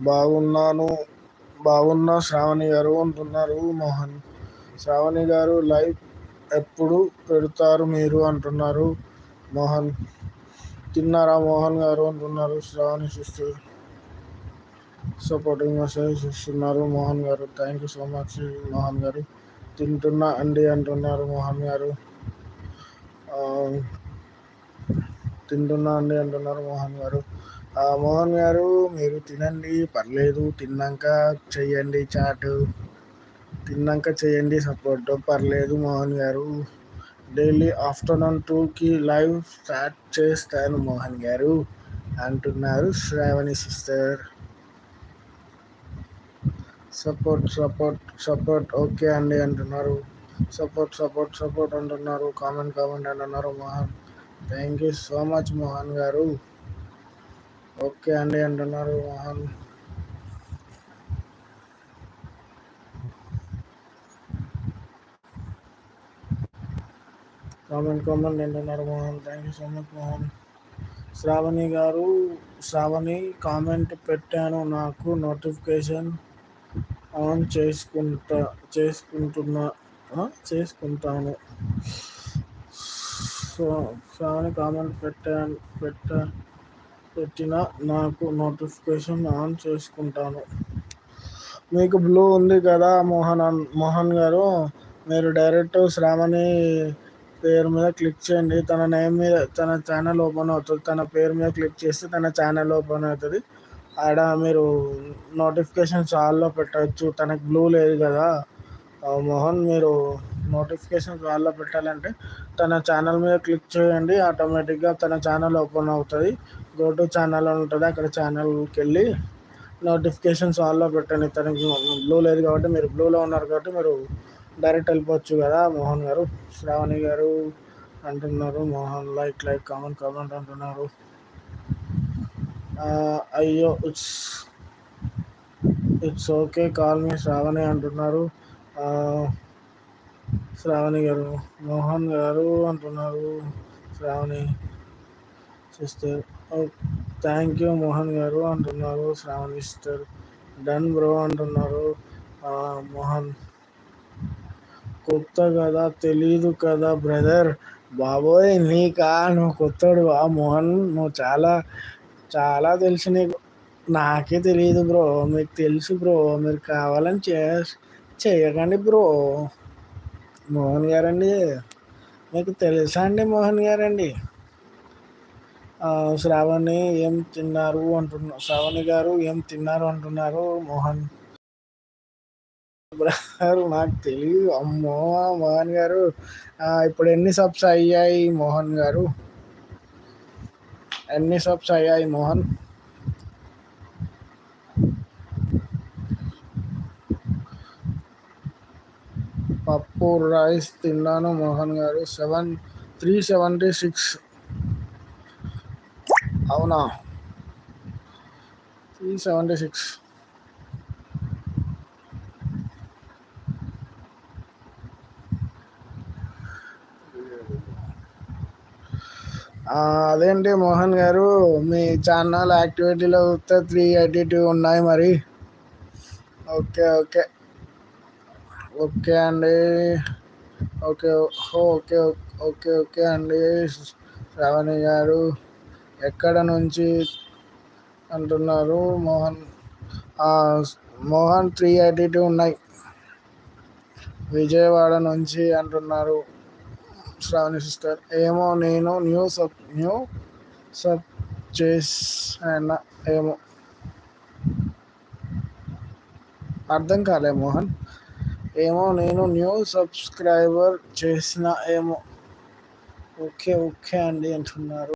బాగున్నాను. బాగున్నా శ్రావణి గారు అంటున్నారు మోహన్. శ్రావణి గారు లైవ్ ఎప్పుడు పెడతారు మీరు అంటున్నారు మోహన్. తిన్నారా మోహన్ గారు అంటున్నారు శ్రావణి సిస్టర్. సపోర్టింగ్ మెసేజ్ ఇస్తున్నారు మోహన్ గారు. Thank you so much Mohan గారు. తింటున్నా అండి అంటున్నారు మోహన్ గారు. తింటున్నా అండి అంటున్నారు మోహన్ గారు. మోహన్ గారు మీరు తినండి, పర్లేదు. తిన్నాక చెయ్యండి చాట్. తిన్నాక చేయండి సపోర్ట్, పర్లేదు మోహన్ గారు. డైలీ ఆఫ్టర్నూన్ 2కి లైవ్ స్టార్ట్ చేస్తాను మోహన్ గారు అంటున్నారు Shravani sister. Support support support okay అండి అంటున్నారు. సపోర్ట్ సపోర్ట్ సపోర్ట్ అంటున్నారు. కామెంట్ అంటున్నారు Mohan. Thank you so much Mohan గారు. ఓకే అండి అంటున్నారు మోహన్. కామెంట్ అంటున్నారు Mohan. Thank you so much Mohan. Shravani గారు, శ్రావణి కామెంట్ పెట్టాను, నాకు నోటిఫికేషన్ ఆన్ చేసుకుంటాను. శ్రావణి కామెంట్ పెట్టిన నాకు నోటిఫికేషన్ ఆన్ చేసుకుంటాను. మీకు బ్లూ ఉంది కదా మోహన్ గారు, మీరు డైరెక్ట్ శ్రావణి పేరు మీద క్లిక్ చేయండి. తన నేమ్ మీద తన ఛానల్ ఓపెన్ అవుతుంది. తన పేరు మీద క్లిక్ చేస్తే తన ఛానల్ ఓపెన్ అవుతుంది. ఆడ మీరు నోటిఫికేషన్స్ ఆల్లో పెట్టవచ్చు. తనకు బ్లూ లేదు కదా మోహన్. మీరు నోటిఫికేషన్స్ ఆల్లో పెట్టాలంటే తన ఛానల్ మీద క్లిక్ చేయండి. ఆటోమేటిక్గా తన ఛానల్ ఓపెన్ అవుతుంది. గో టు ఛానల్ అని ఉంటుంది. అక్కడ ఛానల్కి వెళ్ళి నోటిఫికేషన్స్ ఆల్లో పెట్టండి. తనకి బ్లూ లేదు కాబట్టి, మీరు బ్లూలో ఉన్నారు కాబట్టి మీరు డైరెక్ట్ వెళ్ళిపోవచ్చు కదా మోహన్ గారు. శ్రావణి గారు అంటున్నారు మోహన్. లైక్ కామెంట్ అంటున్నారు. అయ్యో it's okay call me Shravani అంటున్నారు శ్రావణి గారు. మోహన్ గారు అంటున్నారు Shravani sister. Thank you Mohan గారు అంటున్నారు శ్రావణి సిస్టర్. డన్ బ్రో అంటున్నారు మోహన్. కొత్త కదా, తెలీదు కదా బ్రదర్. బాబోయ్ నీకా, నువ్వు కొత్తడు మోహన్. నువ్వు చాలా చాలా తెలుసు నీకు. నాకే తెలియదు బ్రో, మీకు తెలుసు బ్రో. మీరు కావాలని చేయకండి బ్రో. మోహన్ గారండి, మీకు తెలుసా అండి మోహన్ గారండి. శ్రావణి ఏం తిన్నారు అంటున్నారు. శ్రావణి గారు ఏం తిన్నారు అంటున్నారు మోహన్. బ్రదర్ నాకు తెలియదు. అమ్మో మోహన్ గారు, ఇప్పుడు ఎన్ని సబ్స్ అయ్యాయి మోహన్ గారు? ఎన్ని సబ్స్ అయ్యాయి మోహన్? పప్పు రైస్ తిన్నాను మోహన్ గారు. 376. అవునా, 376. అదేంటి మోహన్ గారు, మీ ఛానల్ యాక్టివిటీలో 382 ఉన్నాయి మరి. ఓకే ఓకే ఓకే అండి. ఓకే ఓకే ఓకే ఓకే అండి. శ్రావణి గారు ఎక్కడ నుంచి అంటున్నారు మోహన్. మోహన్ 382 ఉన్నాయి. విజయవాడ నుంచి అంటున్నారు శ్రావణి సిస్టర్. ఏమో నేను న్యూ సబ్ చేసానా ఏమో, అర్థం కాలే మోహన్. ఏమో నేను న్యూ సబ్స్క్రైబర్ చేసిన ఏమో. ఓకే ఓకే అండి అంటున్నారు.